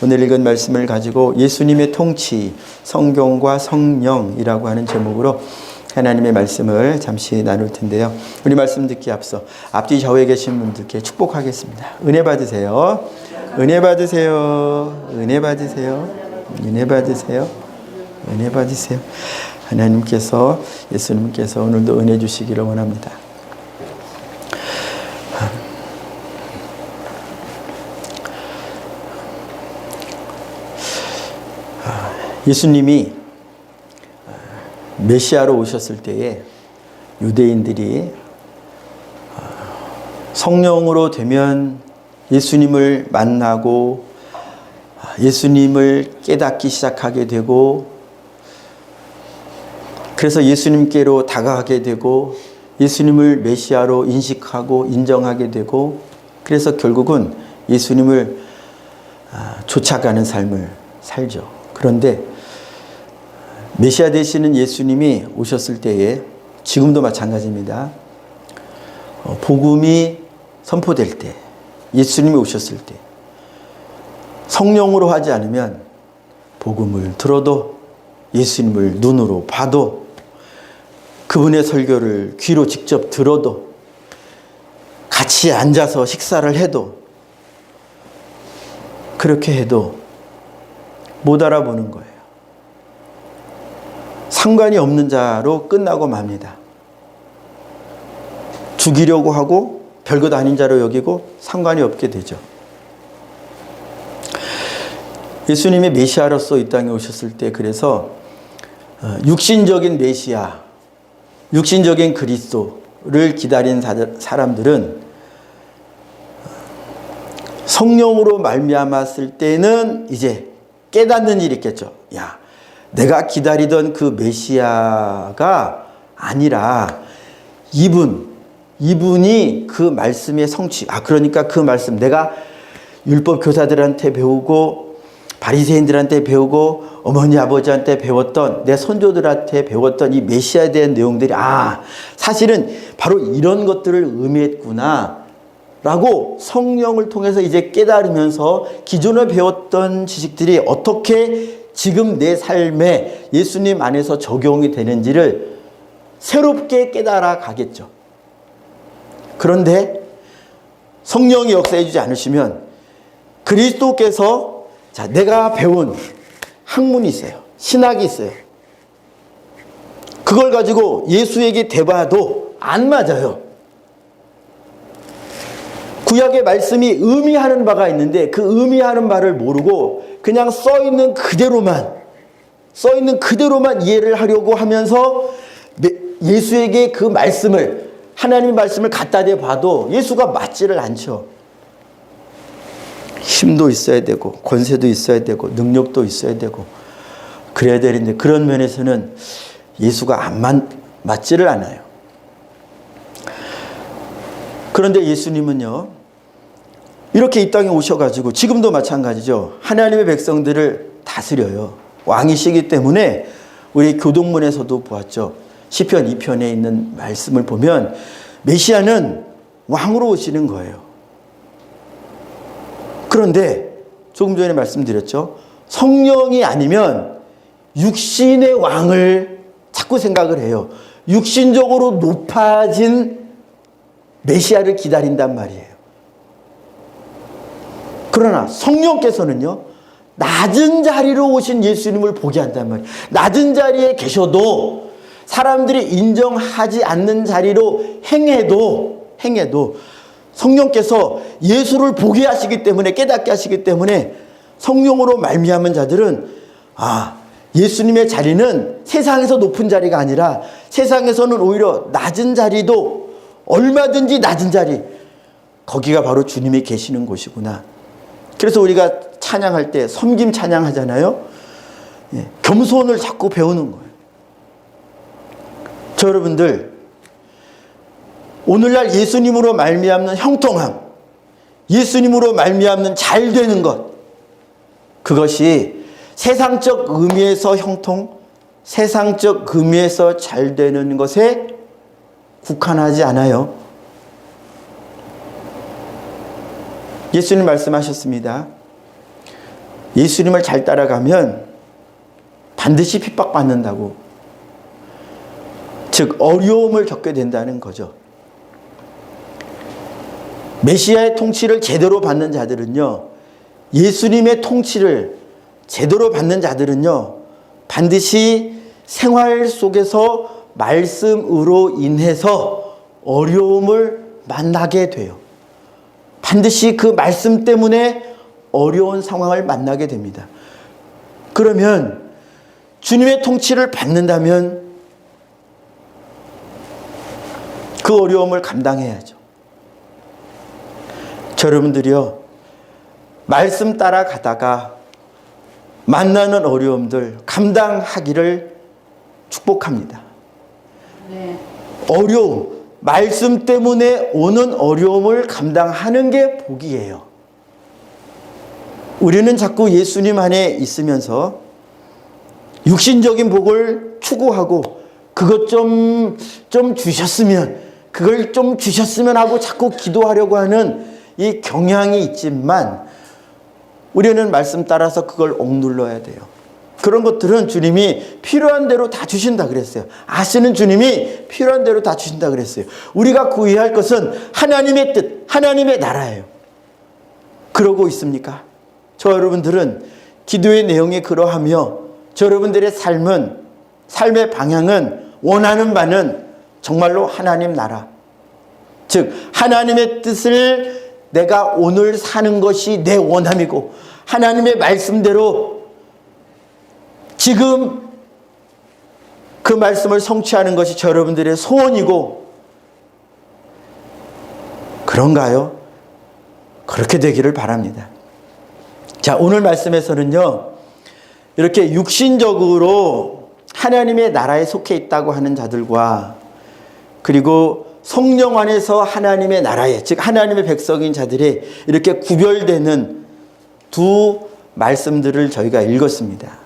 오늘 읽은 말씀을 가지고 예수님의 통치, 성경과 성령이라고 하는 제목으로 하나님의 말씀을 잠시 나눌 텐데요. 우리 말씀 듣기 앞서 앞뒤 좌우에 계신 분들께 축복하겠습니다. 은혜 받으세요. 은혜 받으세요. 은혜 받으세요. 은혜 받으세요. 은혜 받으세요. 하나님께서, 예수님께서 오늘도 은혜 주시기를 원합니다. 예수님이 메시아로 오셨을 때에 유대인들이 성령으로 되면 예수님을 만나고 예수님을 깨닫기 시작하게 되고, 그래서 예수님께로 다가가게 되고 예수님을 메시아로 인식하고 인정하게 되고, 그래서 결국은 예수님을 쫓아가는 삶을 살죠. 그런데 메시아 되시는 예수님이 오셨을 때에 지금도 마찬가지입니다. 복음이 선포될 때, 예수님이 오셨을 때 성령으로 하지 않으면 복음을 들어도, 예수님을 눈으로 봐도, 그분의 설교를 귀로 직접 들어도, 같이 앉아서 식사를 해도, 그렇게 해도 못 알아보는 거예요. 상관이 없는 자로 끝나고 맙니다. 죽이려고 하고 별것 아닌 자로 여기고 상관이 없게 되죠. 예수님이 메시아로서 이 땅에 오셨을 때, 그래서 육신적인 메시아, 육신적인 그리스도를 기다린 사람들은 성령으로 말미암았을 때는 이제 깨닫는 일이 있겠죠. 야, 내가 기다리던 그 메시아가 아니라 이분이 그 말씀의 성취, 그러니까 그 말씀, 내가 율법 교사들한테 배우고 바리새인들한테 배우고 어머니 아버지한테 배웠던, 내 선조들한테 배웠던 이 메시아에 대한 내용들이 사실은 바로 이런 것들을 의미했구나 라고 성령을 통해서 이제 깨달으면서 기존에 배웠던 지식들이 어떻게 지금 내 삶에 예수님 안에서 적용이 되는지를 새롭게 깨달아 가겠죠. 그런데 성령이 역사해 주지 않으시면 그리스도께서, 내가 배운 학문이 있어요. 신학이 있어요. 그걸 가지고 예수에게 대봐도 안 맞아요. 구약의 말씀이 의미하는 바가 있는데 그 의미하는 바를 모르고 그냥 써있는 그대로만 이해를 하려고 하면서 예수에게 그 말씀을, 하나님의 말씀을 갖다 대봐도 예수가 맞지를 않죠. 힘도 있어야 되고 권세도 있어야 되고 능력도 있어야 되고 그래야 되는데, 그런 면에서는 예수가 맞지를 않아요. 그런데 예수님은요, 이렇게 이 땅에 오셔가지고 지금도 마찬가지죠. 하나님의 백성들을 다스려요. 왕이시기 때문에 우리 교동문에서도 보았죠. 시편 2편에 있는 말씀을 보면 메시아는 왕으로 오시는 거예요. 그런데 조금 전에 말씀드렸죠. 성령이 아니면 육신의 왕을 자꾸 생각을 해요. 육신적으로 높아진 메시아를 기다린단 말이에요. 그러나 성령께서는요, 낮은 자리로 오신 예수님을 보게 한단 말이에요. 낮은 자리에 계셔도, 사람들이 인정하지 않는 자리로 행해도 성령께서 예수를 보게 하시기 때문에, 깨닫게 하시기 때문에 성령으로 말미암은 자들은 예수님의 자리는 세상에서 높은 자리가 아니라 세상에서는 오히려 낮은 자리도, 얼마든지 낮은 자리, 거기가 바로 주님이 계시는 곳이구나. 그래서 우리가 찬양할 때 섬김 찬양하잖아요. 겸손을 자꾸 배우는 거예요. 저 여러분들, 오늘날 예수님으로 말미암는 형통함, 예수님으로 말미암는 잘 되는 것, 그것이 세상적 의미에서 형통, 세상적 의미에서 잘 되는 것에 국한하지 않아요. 예수님 말씀하셨습니다. 예수님을 잘 따라가면 반드시 핍박받는다고. 즉 어려움을 겪게 된다는 거죠. 메시아의 통치를 제대로 받는 자들은요, 예수님의 통치를 제대로 받는 자들은요, 반드시 생활 속에서 말씀으로 인해서 어려움을 만나게 돼요. 반드시 그 말씀 때문에 어려운 상황을 만나게 됩니다. 그러면 주님의 통치를 받는다면 그 어려움을 감당해야죠. 여러분들이요, 말씀 따라가다가 만나는 어려움들 감당하기를 축복합니다. 네. 어려움, 말씀 때문에 오는 어려움을 감당하는 게 복이에요. 우리는 자꾸 예수님 안에 있으면서 육신적인 복을 추구하고 그것 좀 주셨으면, 그걸 좀 주셨으면 하고 자꾸 기도하려고 하는 이 경향이 있지만 우리는 말씀 따라서 그걸 억눌러야 돼요. 그런 것들은 주님이 필요한 대로 다 주신다 그랬어요. 아시는 주님이 필요한 대로 다 주신다 그랬어요. 우리가 구해야 할 것은 하나님의 뜻, 하나님의 나라예요. 그러고 있습니까? 저 여러분들은 기도의 내용이 그러하며 저 여러분들의 삶의 방향은, 원하는 바는 정말로 하나님 나라, 즉 하나님의 뜻을 내가 오늘 사는 것이 내 원함이고 하나님의 말씀대로 지금 그 말씀을 성취하는 것이 저 여러분들의 소원이고, 그런가요? 그렇게 되기를 바랍니다. 자, 오늘 말씀에서는요, 이렇게 육신적으로 하나님의 나라에 속해 있다고 하는 자들과, 그리고 성령 안에서 하나님의 나라에, 즉 하나님의 백성인 자들이 이렇게 구별되는 두 말씀들을 저희가 읽었습니다.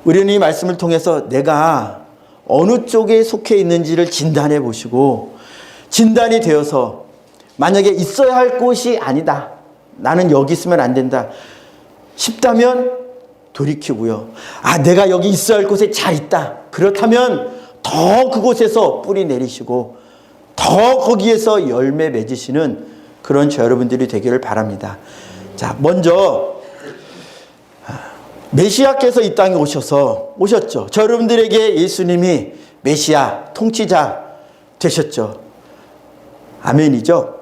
우리는 이 말씀을 통해서 내가 어느 쪽에 속해 있는지를 진단해 보시고, 진단이 되어서 만약에 있어야 할 곳이 아니다, 나는 여기 있으면 안 된다 싶다면 돌이키고요, 아, 내가 여기 있어야 할 곳에 잘 있다, 그렇다면 더 그곳에서 뿌리 내리시고 더 거기에서 열매 맺으시는 그런 저 여러분들이 되기를 바랍니다. 자, 먼저 메시아께서 이 땅에 오셨죠. 저 여러분들에게 예수님이 메시아, 통치자 되셨죠. 아멘이죠?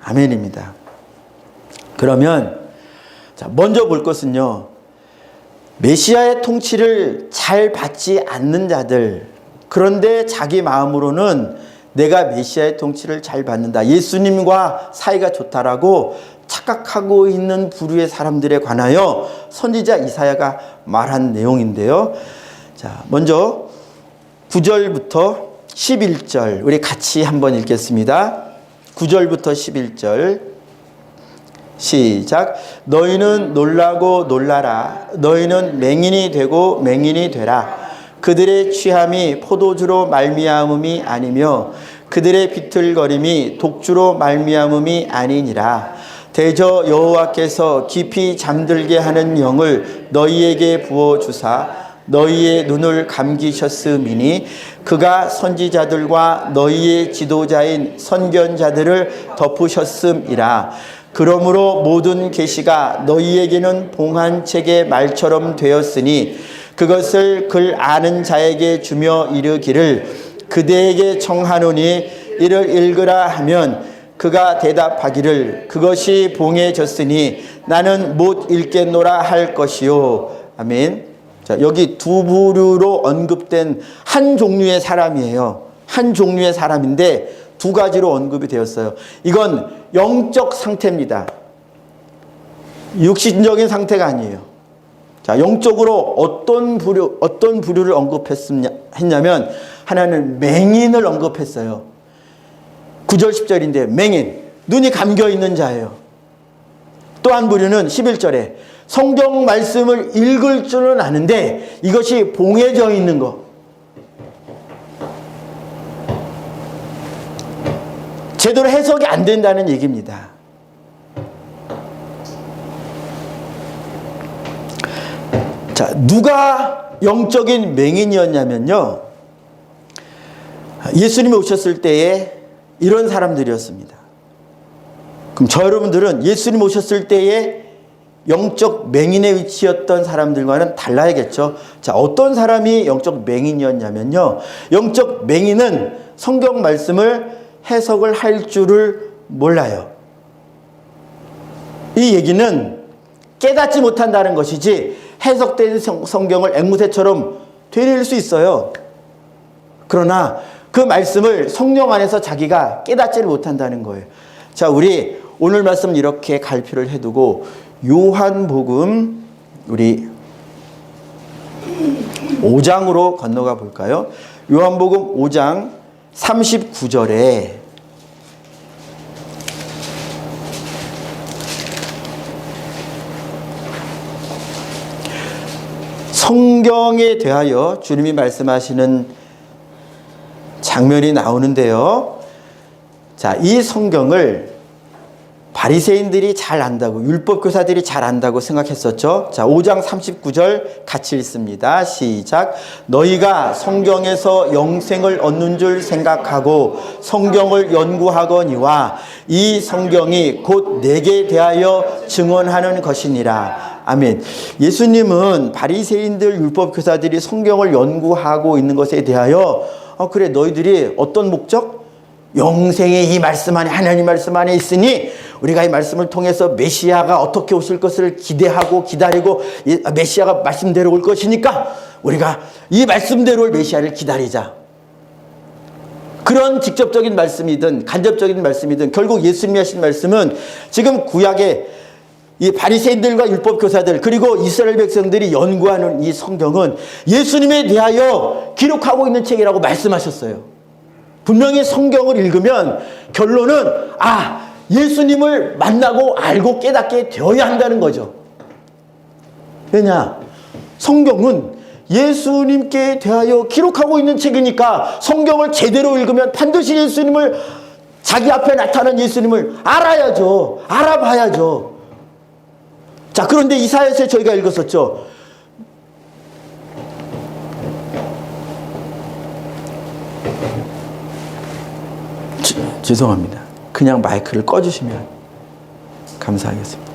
아멘입니다. 그러면 자, 먼저 볼 것은요, 메시아의 통치를 잘 받지 않는 자들, 그런데 자기 마음으로는 내가 메시아의 통치를 잘 받는다, 예수님과 사이가 좋다라고 착각하고 있는 부류의 사람들에 관하여 선지자 이사야가 말한 내용인데요. 자, 먼저 9절부터 11절 우리 같이 한번 읽겠습니다. 9절부터 11절 시작. 너희는 놀라고 놀라라. 너희는 맹인이 되고 맹인이 되라. 그들의 취함이 포도주로 말미암음이 아니며 그들의 비틀거림이 독주로 말미암음이 아니니라. 대저 여호와께서 깊이 잠들게 하는 영을 너희에게 부어주사 너희의 눈을 감기셨음이니 그가 선지자들과 너희의 지도자인 선견자들을 덮으셨음이라. 그러므로 모든 계시가 너희에게는 봉한 책의 말처럼 되었으니 그것을 글 아는 자에게 주며 이르기를 그대에게 청하노니 이를 읽으라 하면 그가 대답하기를 그것이 봉해졌으니 나는 못 읽겠노라 할 것이요. 아멘. 자, 여기 두 부류로 언급된 한 종류의 사람이에요. 한 종류의 사람인데 두 가지로 언급이 되었어요. 이건 영적 상태입니다. 육신적인 상태가 아니에요. 자, 영적으로 어떤 부류를 언급했냐면 하나는 맹인을 언급했어요. 9절 10절인데 맹인, 눈이 감겨 있는 자예요. 또 한 부류는 11절에 성경 말씀을 읽을 줄은 아는데 이것이 봉해져 있는 거, 제대로 해석이 안 된다는 얘기입니다. 자, 누가 영적인 맹인이었냐면요, 예수님이 오셨을 때에 이런 사람들이었습니다. 그럼 저 여러분들은 예수님 오셨을 때에 영적 맹인의 위치였던 사람들과는 달라야겠죠. 자, 어떤 사람이 영적 맹인이었냐면요, 영적 맹인은 성경 말씀을 해석을 할 줄을 몰라요. 이 얘기는 깨닫지 못한다는 것이지, 해석된 성경을 앵무새처럼 되뇌일 수 있어요. 그러나 그 말씀을 성령 안에서 자기가 깨닫지를 못한다는 거예요. 자, 우리 오늘 말씀 이렇게 갈피를 해두고 요한복음 우리 5장으로 건너가 볼까요? 요한복음 5장 39절에 성경에 대하여 주님이 말씀하시는 장면이 나오는데요. 자, 이 성경을 바리새인들이 잘 안다고, 율법교사들이 잘 안다고 생각했었죠. 자, 5장 39절 같이 읽습니다. 시작. 너희가 성경에서 영생을 얻는 줄 생각하고 성경을 연구하거니와 이 성경이 곧 내게 대하여 증언하는 것이니라. 아멘. 예수님은 바리새인들, 율법교사들이 성경을 연구하고 있는 것에 대하여 그래, 너희들이 어떤 목적? 영생의 이 말씀 안에, 하나님 말씀 안에 있으니 우리가 이 말씀을 통해서 메시아가 어떻게 오실 것을 기대하고 기다리고, 메시아가 말씀대로 올 것이니까 우리가 이 말씀대로 메시아를 기다리자. 그런 직접적인 말씀이든 간접적인 말씀이든 결국 예수님이 하신 말씀은 지금 구약의 이 바리새인들과 율법교사들 그리고 이스라엘 백성들이 연구하는 이 성경은 예수님에 대하여 기록하고 있는 책이라고 말씀하셨어요. 분명히 성경을 읽으면 결론은 예수님을 만나고 알고 깨닫게 되어야 한다는 거죠. 왜냐? 성경은 예수님께 대하여 기록하고 있는 책이니까 성경을 제대로 읽으면 반드시 예수님을, 자기 앞에 나타난 예수님을 알아야죠. 알아봐야죠. 자, 그런데 이사야서에 저희가 읽었었죠. 죄송합니다. 그냥 마이크를 꺼주시면 감사하겠습니다.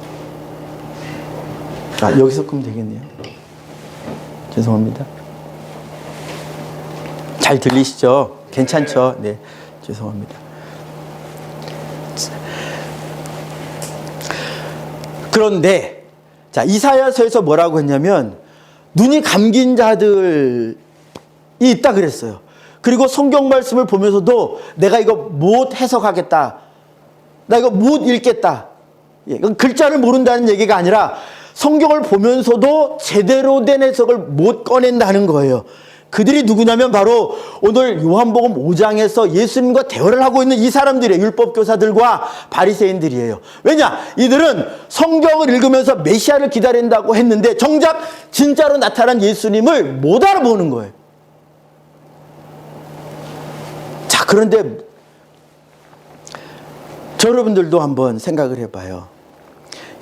여기서 끄면 되겠네요. 죄송합니다. 잘 들리시죠? 괜찮죠? 네, 죄송합니다. 그런데 자, 이사야서에서 뭐라고 했냐면 눈이 감긴 자들이 있다 그랬어요. 그리고 성경 말씀을 보면서도 내가 이거 못 해석하겠다, 나 이거 못 읽겠다, 글자를 모른다는 얘기가 아니라 성경을 보면서도 제대로 된 해석을 못 꺼낸다는 거예요. 그들이 누구냐면 바로 오늘 요한복음 5장에서 예수님과 대화를 하고 있는 이 사람들이에요. 율법교사들과 바리새인들이에요. 왜냐? 이들은 성경을 읽으면서 메시아를 기다린다고 했는데 정작 진짜로 나타난 예수님을 못 알아보는 거예요. 자, 그런데 여러분들도 한번 생각을 해봐요.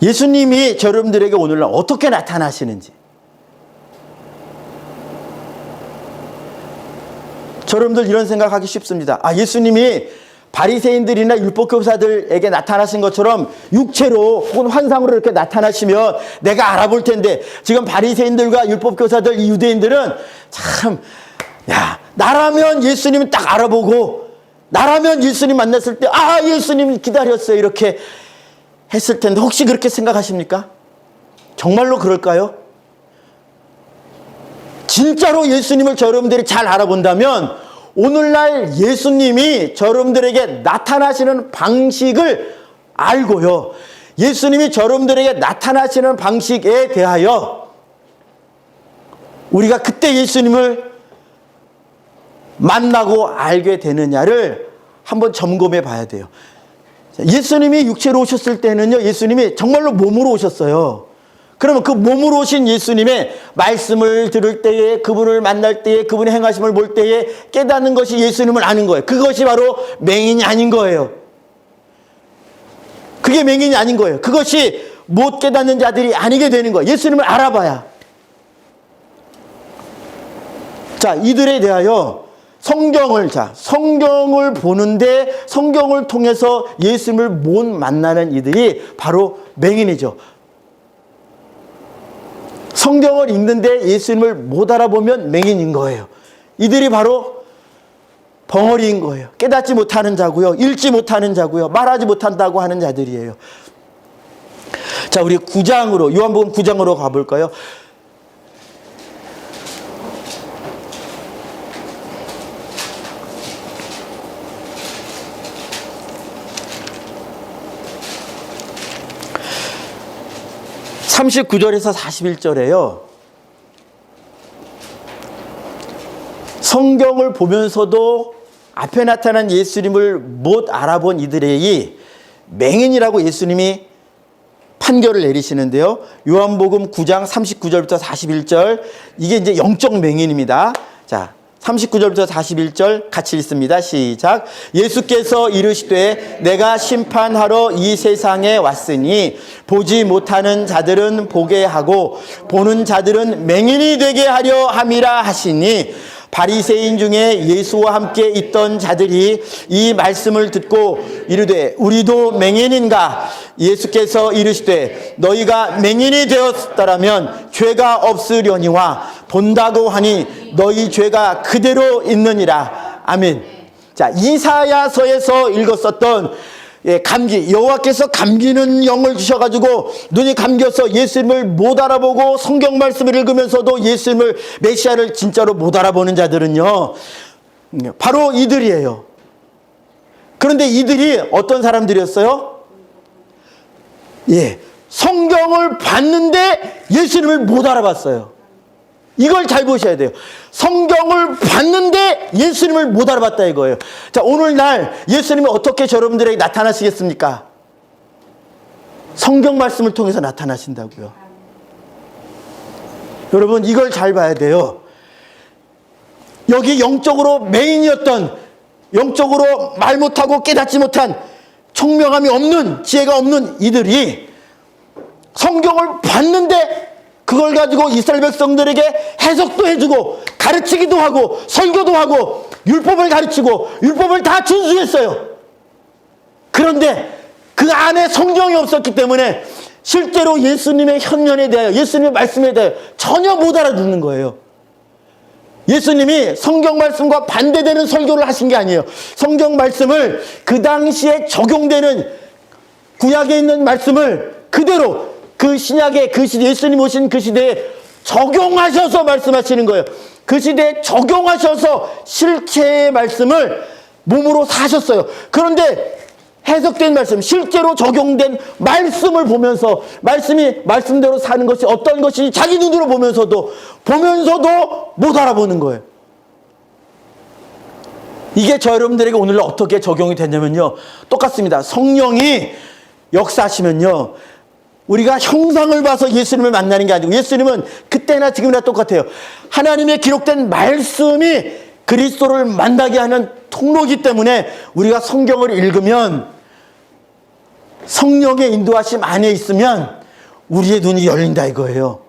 예수님이 여러분들에게 오늘날 어떻게 나타나시는지. 여러분들 이런 생각하기 쉽습니다. 예수님이 바리새인들이나 율법교사들에게 나타나신 것처럼 육체로 혹은 환상으로 이렇게 나타나시면 내가 알아볼 텐데, 지금 바리새인들과 율법교사들, 이 유대인들은 참, 나라면 예수님 딱 알아보고, 나라면 예수님 만났을 때 예수님 기다렸어요, 이렇게 했을 텐데, 혹시 그렇게 생각하십니까? 정말로 그럴까요? 진짜로 예수님을 여러분들이 잘 알아본다면 오늘날 예수님이 여러분들에게 나타나시는 방식을 알고요, 예수님이 여러분들에게 나타나시는 방식에 대하여 우리가 그때 예수님을 만나고 알게 되느냐를 한번 점검해 봐야 돼요. 예수님이 육체로 오셨을 때는요, 예수님이 정말로 몸으로 오셨어요. 그러면 그 몸으로 오신 예수님의 말씀을 들을 때에, 그분을 만날 때에, 그분의 행하심을 볼 때에 깨닫는 것이 예수님을 아는 거예요. 그것이 바로 맹인이 아닌 거예요. 그게 맹인이 아닌 거예요. 그것이 못 깨닫는 자들이 아니게 되는 거예요. 예수님을 알아봐야. 자, 이들에 대하여 성경을 보는데 성경을 통해서 예수님을 못 만나는 이들이 바로 맹인이죠. 성경을 읽는데 예수님을 못 알아보면 맹인인 거예요. 이들이 바로 벙어리인 거예요. 깨닫지 못하는 자고요. 읽지 못하는 자고요. 말하지 못한다고 하는 자들이에요. 자, 우리 9장으로, 요한복음 9장으로 가볼까요? (39절에서) (41절에요) 성경을 보면서도 앞에 나타난 예수님을 못 알아본 이들의 맹인이라고 예수님이 판결을 내리시는데요. 요한복음 9장 39절부터 41절, 이게 이제 영적 맹인입니다. 자, 39절부터 41절 같이 읽습니다. 시작. 예수께서 이르시되 내가 심판하러 이 세상에 왔으니 보지 못하는 자들은 보게 하고 보는 자들은 맹인이 되게 하려 함이라 하시니, 바리새인 중에 예수와 함께 있던 자들이 이 말씀을 듣고 이르되 우리도 맹인인가? 예수께서 이르시되 너희가 맹인이 되었더라면 죄가 없으려니와 본다고 하니 너희 죄가 그대로 있느니라. 아멘. 자, 이사야서에서 읽었었던 감기, 여호와께서 감기는 영을 주셔가지고 눈이 감겨서 예수님을 못 알아보고 성경 말씀을 읽으면서도 예수님을, 메시아를 진짜로 못 알아보는 자들은요, 바로 이들이에요. 그런데 이들이 어떤 사람들이었어요? 성경을 봤는데 예수님을 못 알아봤어요. 이걸 잘 보셔야 돼요. 성경을 봤는데 예수님을 못 알아봤다 이거예요. 자, 오늘날 예수님이 어떻게 여러분들에게 나타나시겠습니까? 성경 말씀을 통해서 나타나신다고요. 여러분, 이걸 잘 봐야 돼요. 여기 영적으로 맹인이었던, 영적으로 말 못하고 깨닫지 못한, 총명함이 없는, 지혜가 없는 이들이 성경을 봤는데 그걸 가지고 이스라엘 백성들에게 해석도 해주고 가르치기도 하고 설교도 하고 율법을 가르치고 율법을 다 준수했어요. 그런데 그 안에 성경이 없었기 때문에 실제로 예수님의 현면에 대하여, 예수님의 말씀에 대하여 전혀 못 알아듣는 거예요. 예수님이 성경 말씀과 반대되는 설교를 하신 게 아니에요. 성경 말씀을, 그 당시에 적용되는 구약에 있는 말씀을 그대로 그 신약에, 그 시대, 예수님 오신 그 시대에 적용하셔서 말씀하시는 거예요. 그 시대에 적용하셔서 실체의 말씀을 몸으로 사셨어요. 그런데 해석된 말씀, 실제로 적용된 말씀을 보면서 말씀이 말씀대로 사는 것이 어떤 것이 자기 눈으로 보면서도 못 알아보는 거예요. 이게 저 여러분들에게 오늘날 어떻게 적용이 되냐면요, 똑같습니다. 성령이 역사하시면요, 우리가 형상을 봐서 예수님을 만나는 게 아니고, 예수님은 그때나 지금이나 똑같아요. 하나님의 기록된 말씀이 그리스도를 만나게 하는 통로이기 때문에 우리가 성경을 읽으면, 성령의 인도하심 안에 있으면 우리의 눈이 열린다 이거예요.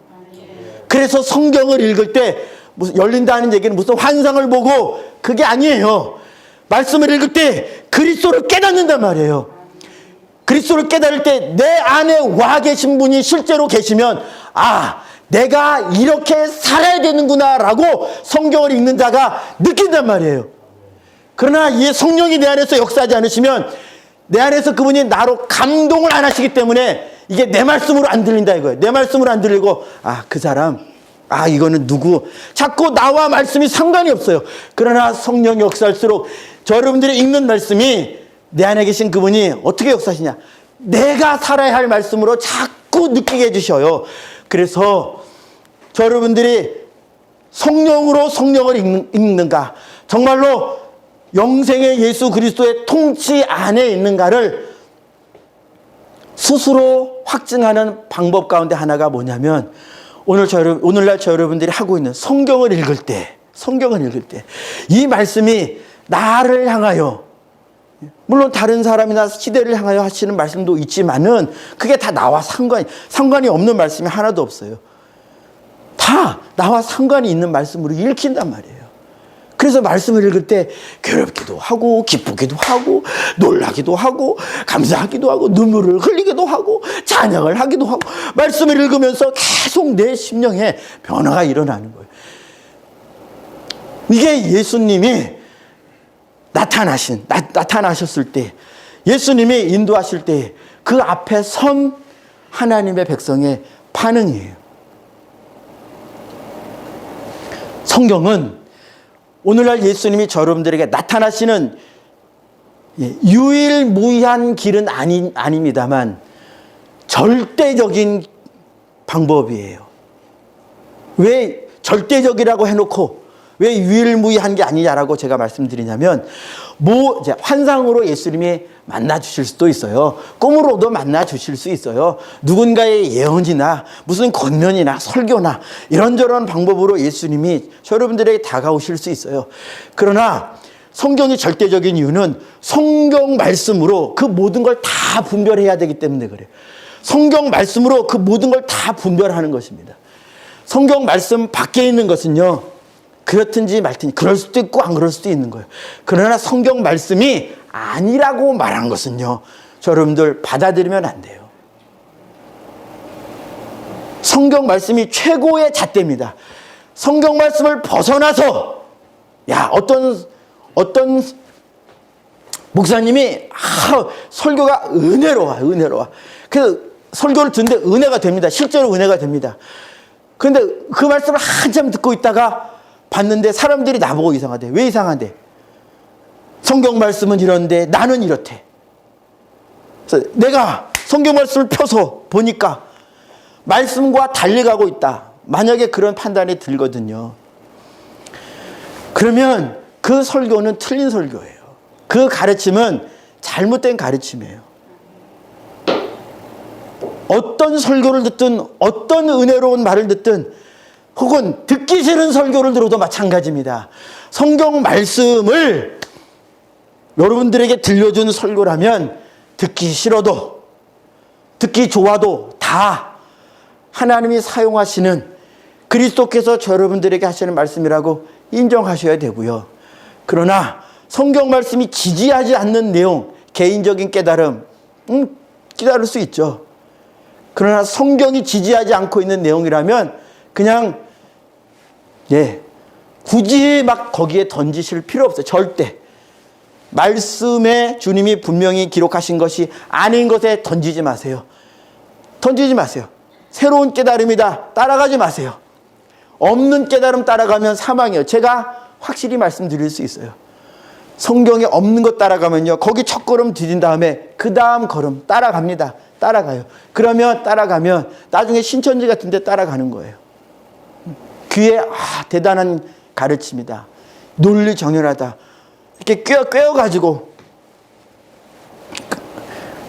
그래서 성경을 읽을 때 무슨 열린다는 얘기는 무슨 환상을 보고 그게 아니에요. 말씀을 읽을 때 그리스도를 깨닫는단 말이에요. 그리스도를 깨달을 때 내 안에 와 계신 분이 실제로 계시면, 아, 내가 이렇게 살아야 되는구나 라고 성경을 읽는 자가 느낀단 말이에요. 그러나 이 성령이 내 안에서 역사하지 않으시면, 내 안에서 그분이 나로 감동을 안 하시기 때문에 이게 내 말씀으로 안 들린다 이거예요. 내 말씀으로 안 들리고, 아, 그 사람, 아, 이거는 누구, 자꾸 나와 말씀이 상관이 없어요. 그러나 성령이 역사할수록 저 여러분들이 읽는 말씀이 내 안에 계신 그분이 어떻게 역사하시냐, 내가 살아야 할 말씀으로 자꾸 느끼게 해주셔요. 그래서 저 여러분들이 성령으로 성령을 읽는가, 정말로 영생의 예수 그리스도의 통치 안에 있는가를 스스로 확증하는 방법 가운데 하나가 뭐냐면, 오늘날 저 여러분들이 하고 있는 성경을 읽을 때 이 말씀이 나를 향하여, 물론 다른 사람이나 시대를 향하여 하시는 말씀도 있지만은 그게 다 나와 상관이 없는 말씀이 하나도 없어요. 다 나와 상관이 있는 말씀으로 읽힌단 말이에요. 그래서 말씀을 읽을 때 괴롭기도 하고 기쁘기도 하고 놀라기도 하고 감사하기도 하고 눈물을 흘리기도 하고 찬양을 하기도 하고 말씀을 읽으면서 계속 내 심령에 변화가 일어나는 거예요. 이게 예수님이 나타나셨을 때, 예수님이 인도하실 때 그 앞에 선 하나님의 백성의 반응이에요. 성경은 오늘날 예수님이 여러분들에게 나타나시는 유일무이한 길은 아닙니다만 절대적인 방법이에요. 왜 절대적이라고 해놓고 왜 유일무이한 게 아니냐라고 제가 말씀드리냐면, 이제 환상으로 예수님이 만나 주실 수도 있어요. 꿈으로도 만나 주실 수 있어요. 누군가의 예언이나 무슨 권면이나 설교나 이런저런 방법으로 예수님이 여러분들에게 다가오실 수 있어요. 그러나 성경이 절대적인 이유는 성경 말씀으로 그 모든 걸 다 분별해야 되기 때문에 그래요. 성경 말씀으로 그 모든 걸 다 분별하는 것입니다. 성경 말씀 밖에 있는 것은요, 그렇든지 말든지 그럴 수도 있고 안 그럴 수도 있는 거예요. 그러나 성경 말씀이 아니라고 말한 것은요, 여러분들 받아들이면 안 돼요. 성경 말씀이 최고의 잣대입니다. 성경 말씀을 벗어나서 어떤 목사님이 설교가 은혜로워. 그래서 설교를 듣는데 은혜가 됩니다. 실제로 은혜가 됩니다. 그런데 그 말씀을 한참 듣고 있다가 봤는데 사람들이 나보고 이상하대. 왜 이상한데? 성경 말씀은 이런데 나는 이렇대. 그래서 내가 성경 말씀을 펴서 보니까 말씀과 달리 가고 있다. 만약에 그런 판단이 들거든요. 그러면 그 설교는 틀린 설교예요. 그 가르침은 잘못된 가르침이에요. 어떤 설교를 듣든 어떤 은혜로운 말을 듣든 혹은 듣기 싫은 설교를 들어도 마찬가지입니다. 성경 말씀을 여러분들에게 들려준 설교라면 듣기 싫어도 듣기 좋아도 다 하나님이 사용하시는 그리스도께서 여러분들에게 하시는 말씀이라고 인정하셔야 되고요. 그러나 성경 말씀이 지지하지 않는 내용, 개인적인 깨달음, 깨달을 수 있죠. 그러나 성경이 지지하지 않고 있는 내용이라면 그냥 굳이 막 거기에 던지실 필요 없어요. 절대. 말씀에 주님이 분명히 기록하신 것이 아닌 것에 던지지 마세요. 던지지 마세요. 새로운 깨달음이다. 따라가지 마세요. 없는 깨달음 따라가면 사망이에요. 제가 확실히 말씀드릴 수 있어요. 성경에 없는 것 따라가면요, 거기 첫 걸음 디딘 다음에 그 다음 걸음 따라갑니다. 따라가요. 그러면 따라가면 나중에 신천지 같은 데 따라가는 거예요. 귀에 대단한 가르침이다. 논리 정연하다. 이렇게 꿰어가지고.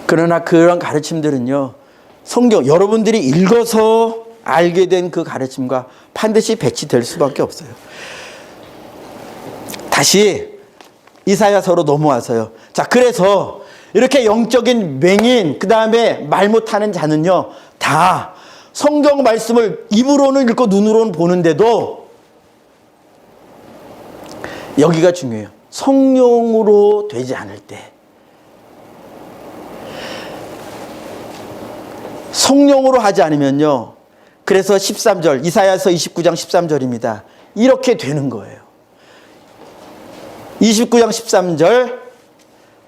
그러나 그런 가르침들은요, 성경 여러분들이 읽어서 알게 된 그 가르침과 반드시 배치될 수밖에 없어요. 다시 이사야서로 넘어와서요. 자, 그래서 이렇게 영적인 맹인, 그 다음에 말 못하는 자는요, 다 성경 말씀을 입으로는 읽고 눈으로는 보는데도 여기가 중요해요. 성령으로 되지 않을 때. 성령으로 하지 않으면요. 그래서 13절, 이사야서 29장 13절입니다. 이렇게 되는 거예요. 29장 13절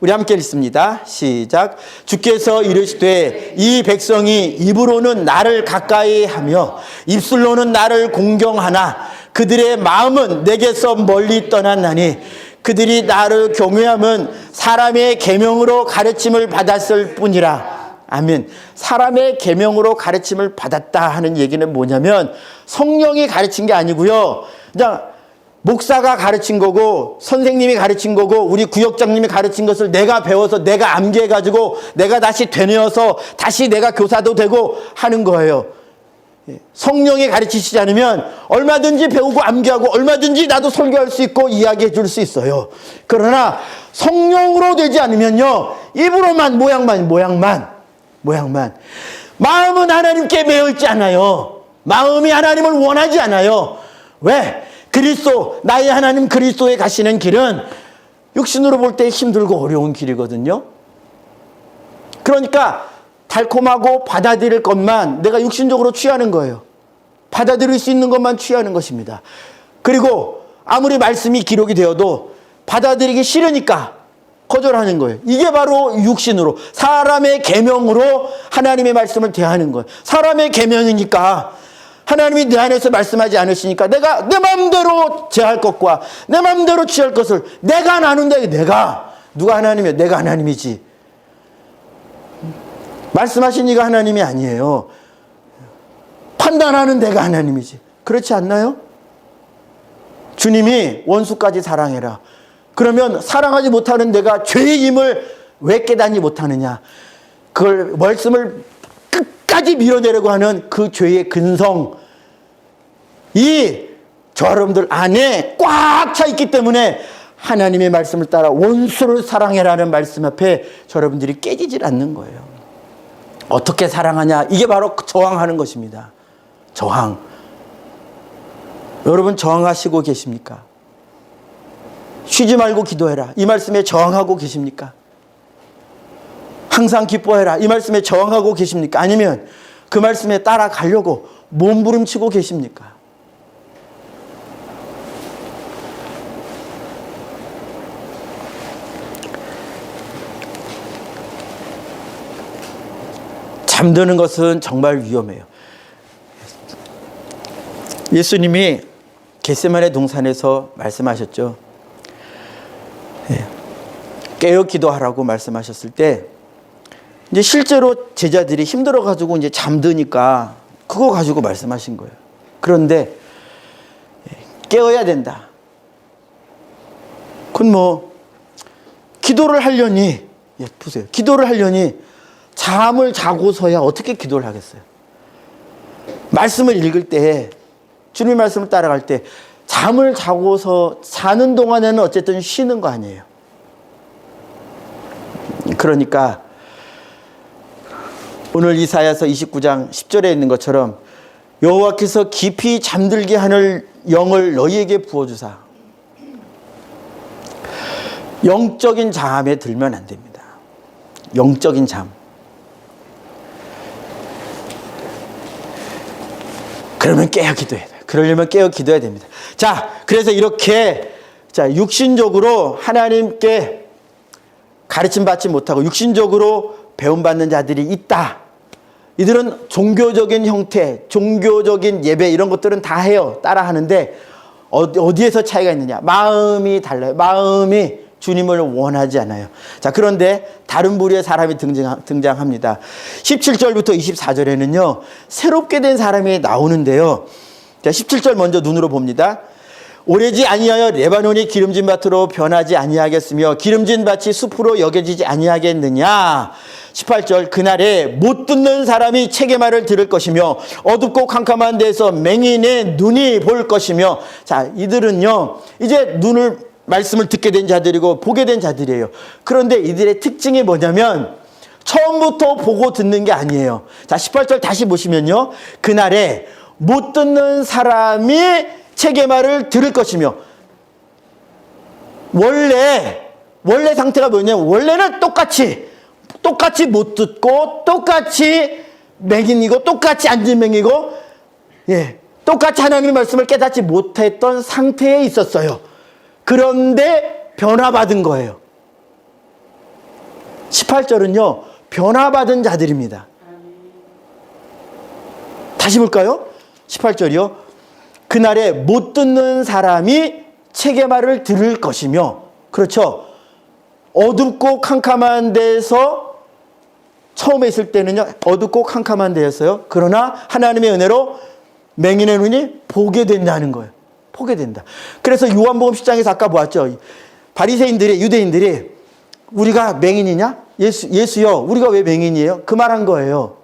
우리 함께 읽습니다. 시작. 주께서 이르시되 이 백성이 입으로는 나를 가까이 하며 입술로는 나를 공경하나 그들의 마음은 내게서 멀리 떠났나니 그들이 나를 경외함은 사람의 계명으로 가르침을 받았을 뿐이라. 아멘. 사람의 계명으로 가르침을 받았다 하는 얘기는 뭐냐면 성령이 가르친 게 아니고요. 그냥 목사가 가르친 거고 선생님이 가르친 거고 우리 구역장님이 가르친 것을 내가 배워서 내가 암기해가지고 내가 다시 되뇌어서 다시 내가 교사도 되고 하는 거예요. 성령이 가르치시지 않으면 얼마든지 배우고 암기하고 얼마든지 나도 설교할 수 있고 이야기해 줄 수 있어요. 그러나 성령으로 되지 않으면요, 입으로만 모양만 마음은 하나님께 매여 있지 않아요. 마음이 하나님을 원하지 않아요. 왜? 그리스도, 나의 하나님 그리스도에 가시는 길은 육신으로 볼 때 힘들고 어려운 길이거든요. 그러니까 달콤하고 받아들일 것만 내가 육신적으로 취하는 거예요. 받아들일 수 있는 것만 취하는 것입니다. 그리고 아무리 말씀이 기록이 되어도 받아들이기 싫으니까 거절하는 거예요. 이게 바로 육신으로, 사람의 계명으로 하나님의 말씀을 대하는 거예요. 사람의 계명이니까 하나님이 내 안에서 말씀하지 않으시니까 내가 내 마음대로 제할 것과 내 마음대로 취할 것을 내가 나눈다. 내가, 누가 하나님이에요? 내가 하나님이지. 말씀하신 이가 하나님이 아니에요. 판단하는 내가 하나님이지. 그렇지 않나요? 주님이 원수까지 사랑해라. 그러면 사랑하지 못하는 내가 죄의 힘을 왜 깨닫지 못하느냐. 그걸 말씀을 끝까지 밀어내려고 하는 그 죄의 근성이 저 여러분들 안에 꽉 차 있기 때문에 하나님의 말씀을 따라 원수를 사랑해라는 말씀 앞에 저 여러분들이 깨지질 않는 거예요. 어떻게 사랑하냐. 이게 바로 저항하는 것입니다. 저항. 여러분 저항하시고 계십니까? 쉬지 말고 기도해라. 이 말씀에 저항하고 계십니까? 항상 기뻐해라. 이 말씀에 저항하고 계십니까? 아니면 그 말씀에 따라가려고 몸부림치고 계십니까? 잠드는 것은 정말 위험해요. 예수님이 겟세마네 동산에서 말씀하셨죠. 깨어 기도하라고 말씀하셨을 때 이제 실제로 제자들이 힘들어가지고 이제 잠드니까 그거 가지고 말씀하신 거예요. 그런데 깨어야 된다. 그건 뭐 기도를 하려니, 보세요. 기도를 하려니 잠을 자고서야 어떻게 기도를 하겠어요? 말씀을 읽을 때, 주님의 말씀을 따라갈 때 잠을 자고서 자는 동안에는 어쨌든 쉬는 거 아니에요. 그러니까 오늘 이사야서 29장 10절에 있는 것처럼 여호와께서 깊이 잠들게 하는 영을 너희에게 부어주사. 영적인 잠에 들면 안 됩니다. 영적인 잠. 그러면 깨어 기도해야 돼요. 그러려면 깨어 기도해야 됩니다. 자, 그래서 이렇게 육신적으로 하나님께 가르침 받지 못하고 육신적으로 배움받는 자들이 있다. 이들은 종교적인 형태, 종교적인 예배 이런 것들은 다 해요. 따라 하는데 어디에서 차이가 있느냐? 마음이 달라요. 마음이 주님을 원하지 않아요. 자, 그런데 다른 부류의 사람이 등장합니다. 17절부터 24절에는요. 새롭게 된 사람이 나오는데요. 자, 17절 먼저 눈으로 봅니다. 오래지 아니하여 레바논이 기름진 밭으로 변하지 아니하겠으며 기름진 밭이 숲으로 여겨지지 아니하겠느냐. 18절 그날에 못 듣는 사람이 책의 말을 들을 것이며 어둡고 캄캄한 데에서 맹인의 눈이 볼 것이며. 자, 이들은요 이제 말씀을 듣게 된 자들이고 보게 된 자들이에요. 그런데 이들의 특징이 뭐냐면 처음부터 보고 듣는 게 아니에요. 자, 18절 다시 보시면요. 그날에 못 듣는 사람이 책의 말을 들을 것이며. 원래 상태가 뭐냐면 원래는 똑같이 못 듣고 똑같이 맹인이고 똑같이 안진맹이고 똑같이 하나님의 말씀을 깨닫지 못했던 상태에 있었어요. 그런데 변화받은 거예요. 18절은요. 변화받은 자들입니다. 다시 볼까요? 18절이요. 그날에 못 듣는 사람이 책의 말을 들을 것이며. 그렇죠. 어둡고 캄캄한 데서 처음에 있을 때는요. 어둡고 캄캄한 데였어요. 그러나 하나님의 은혜로 맹인의 눈이 보게 된다는 거예요. 보게 된다. 그래서 요한복음 10장에서 아까 보았죠. 바리새인들이, 유대인들이 우리가 맹인이냐? 예수요. 우리가 왜 맹인이에요? 그 말한 거예요.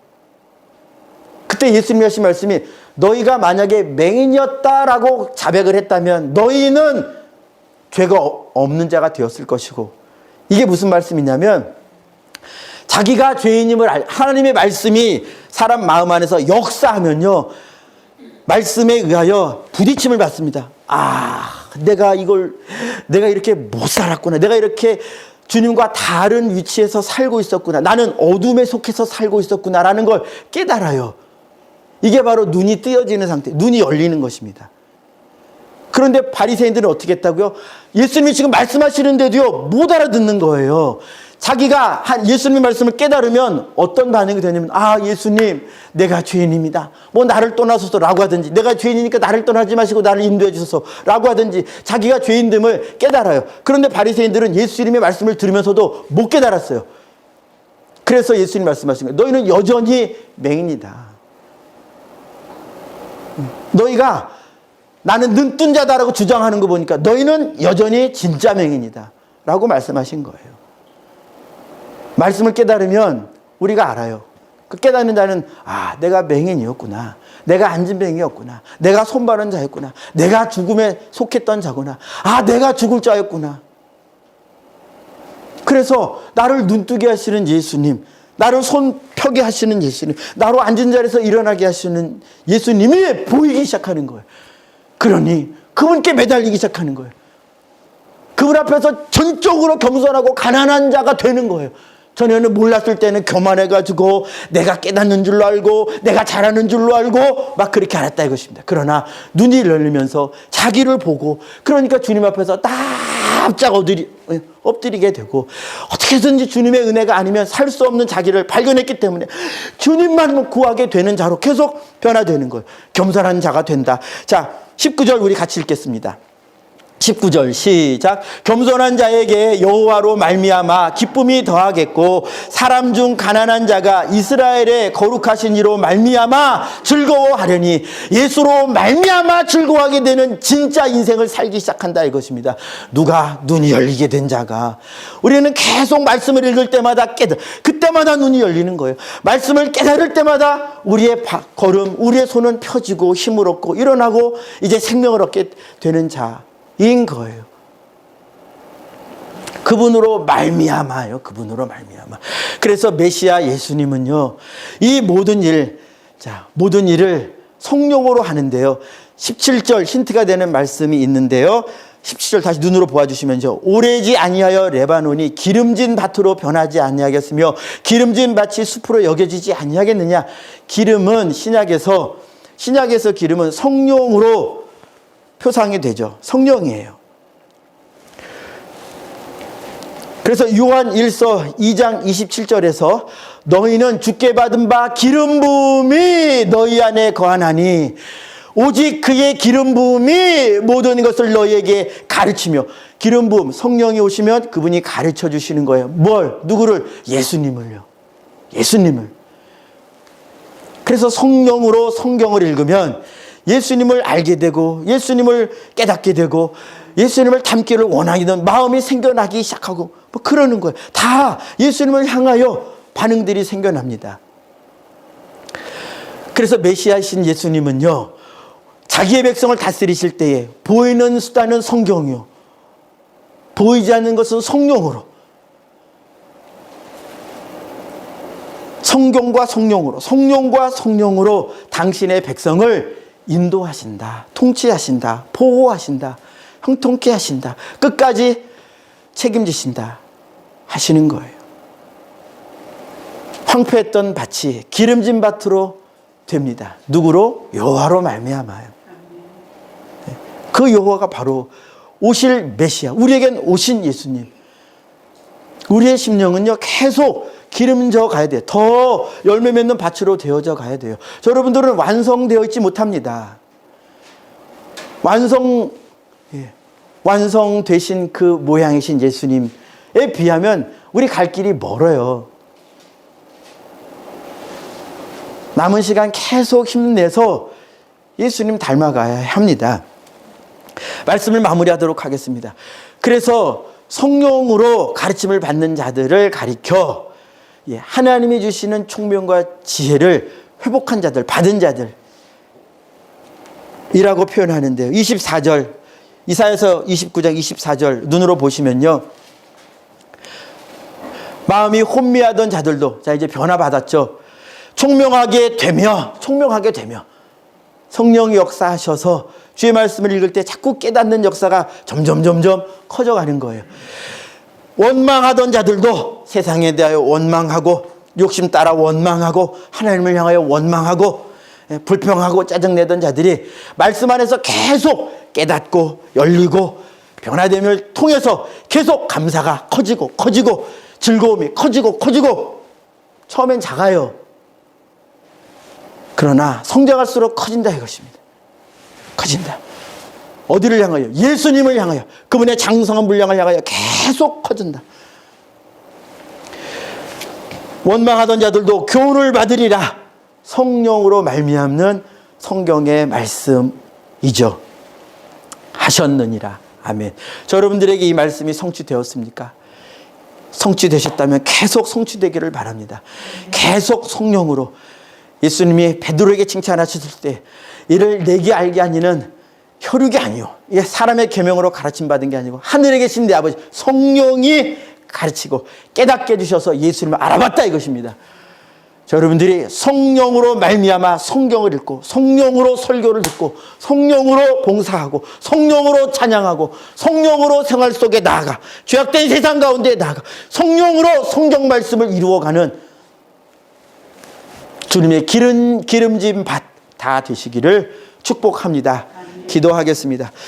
그때 예수님이 하신 말씀이 너희가 만약에 맹인이었다라고 자백을 했다면 너희는 죄가 없는 자가 되었을 것이고. 이게 무슨 말씀이냐면 자기가 죄인임을 하나님의 말씀이 사람 마음 안에서 역사하면요. 말씀에 의하여 부딪힘을 받습니다. 내가 이렇게 못 살았구나. 내가 이렇게 주님과 다른 위치에서 살고 있었구나. 나는 어둠에 속해서 살고 있었구나라는 걸 깨달아요. 이게 바로 눈이 뜨여지는 상태, 눈이 열리는 것입니다. 그런데 바리새인들은 어떻게 했다고요? 예수님이 지금 말씀하시는데도요, 못 알아듣는 거예요. 자기가 예수님의 말씀을 깨달으면 어떤 반응이 되냐면, 예수님, 내가 죄인입니다. 나를 떠나소서라고 하든지, 내가 죄인이니까 나를 떠나지 마시고 나를 인도해 주소서라고 하든지, 자기가 죄인됨을 깨달아요. 그런데 바리새인들은 예수님의 말씀을 들으면서도 못 깨달았어요. 그래서 예수님 말씀하신 거예요. 너희는 여전히 맹인이다. 너희가 나는 눈뜬 자다라고 주장하는 거 보니까 너희는 여전히 진짜 맹인이다 라고 말씀하신 거예요. 말씀을 깨달으면 우리가 알아요. 그 깨닫는 자는 내가 맹인이었구나. 내가 안진뱅이였구나. 내가 손바른 자였구나. 내가 죽음에 속했던 자구나. 내가 죽을 자였구나. 그래서 나를 눈뜨게 하시는 예수님, 나를 손 펴게 하시는 예수님, 나로 앉은 자리에서 일어나게 하시는 예수님이 보이기 시작하는 거예요. 그러니 그분께 매달리기 시작하는 거예요. 그분 앞에서 전적으로 겸손하고 가난한 자가 되는 거예요. 전에는 몰랐을 때는 교만해가지고 내가 깨닫는 줄로 알고 내가 잘하는 줄로 알고 막 그렇게 알았다 이것입니다. 그러나 눈이 열리면서 자기를 보고, 그러니까 주님 앞에서 납작 엎드리게 되고, 어떻게든지 주님의 은혜가 아니면 살 수 없는 자기를 발견했기 때문에 주님만 구하게 되는 자로 계속 변화되는 거예요. 겸손한 자가 된다. 자, 19절 우리 같이 읽겠습니다. 19절 시작. 겸손한 자에게 여호와로 말미암아 기쁨이 더하겠고, 사람 중 가난한 자가 이스라엘의 거룩하신 이로 말미암아 즐거워하려니, 예수로 말미암아 즐거워하게 되는 진짜 인생을 살기 시작한다 이것입니다. 누가? 눈이 열리게 된 자가. 우리는 계속 말씀을 읽을 때마다 그때마다 눈이 열리는 거예요. 말씀을 깨달을 때마다 우리의 걸음, 우리의 손은 펴지고 힘을 얻고 일어나고 이제 생명을 얻게 되는 자인 거예요. 그분으로 말미암아요. 그분으로 말미암아. 그래서 메시아 예수님은요, 이 모든 일을 성령으로 하는데요. 17절 힌트가 되는 말씀이 있는데요. 17절 다시 눈으로 보아주시면요. 오래지 아니하여 레바논이 기름진 밭으로 변하지 아니하겠으며 기름진 밭이 숲으로 여겨지지 아니하겠느냐. 기름은 신약에서 기름은 성령으로 표상이 되죠. 성령이에요. 그래서 요한 1서 2장 27절에서 너희는 주께 받은 바 기름 부음이 너희 안에 거하나니 오직 그의 기름 부음이 모든 것을 너희에게 가르치며, 기름 부음, 성령이 오시면 그분이 가르쳐 주시는 거예요. 뭘? 누구를? 예수님을요. 예수님을. 그래서 성령으로 성경을 읽으면 예수님을 알게 되고 예수님을 깨닫게 되고 예수님을 닮기를 원하는 마음이 생겨나기 시작하고 그러는 거예요. 다 예수님을 향하여 반응들이 생겨납니다. 그래서 메시아이신 예수님은요, 자기의 백성을 다스리실 때에 보이는 수단은 성경이요, 보이지 않는 것은 성령으로, 성경과 성령으로 당신의 백성을 인도하신다, 통치하신다, 보호하신다, 형통케 하신다, 끝까지 책임지신다 하시는 거예요. 황폐했던 밭이 기름진 밭으로 됩니다. 누구로? 여호와로 말미암아요. 그 여호와가 바로 오실 메시아, 우리에겐 오신 예수님. 우리의 심령은요, 계속 기름져 가야 돼요. 더 열매 맺는 밭으로 되어져 가야 돼요. 여러분들은 완성되어 있지 못합니다. 완성되신 그 모양이신 예수님에 비하면 우리 갈 길이 멀어요. 남은 시간 계속 힘내서 예수님 닮아가야 합니다. 말씀을 마무리하도록 하겠습니다. 그래서 성령으로 가르침을 받는 자들을 가리켜 하나님이 주시는 총명과 지혜를 회복한 자들, 받은 자들이라고 표현하는데요. 24절, 이사야서 29장 24절 눈으로 보시면요, 마음이 혼미하던 자들도 자 이제 변화받았죠. 총명하게 되며 성령이 역사하셔서 주의 말씀을 읽을 때 자꾸 깨닫는 역사가 점점 커져가는 거예요. 원망하던 자들도 세상에 대하여 원망하고 욕심 따라 원망하고 하나님을 향하여 원망하고 불평하고 짜증내던 자들이 말씀 안에서 계속 깨닫고 열리고 변화됨을 통해서 계속 감사가 커지고 즐거움이 커지고 처음엔 작아요. 그러나 성장할수록 커진다 이것입니다. 커진다. 어디를 향하여? 예수님을 향하여, 그분의 장성한 분량을 향하여 계속 커진다. 원망하던 자들도 교훈을 받으리라. 성령으로 말미암는 성경의 말씀이죠. 하셨느니라. 아멘. 저 여러분들에게 이 말씀이 성취되었습니까? 성취되셨다면 계속 성취되기를 바랍니다. 계속 성령으로. 예수님이 베드로에게 칭찬하셨을 때 이를 내게 알게 하니는 혈육이 아니요, 이게 사람의 계명으로 가르침 받은 게 아니고 하늘에 계신 내 아버지 성령이 가르치고 깨닫게 해주셔서 예수님을 알아봤다 이것입니다. 자, 여러분들이 성령으로 말미암아 성경을 읽고 성령으로 설교를 듣고 성령으로 봉사하고 성령으로 찬양하고 성령으로 생활 속에 나아가 죄악된 세상 가운데 나아가 성령으로 성경 말씀을 이루어가는 주님의 기름진 밭 다 되시기를 축복합니다. 기도하겠습니다.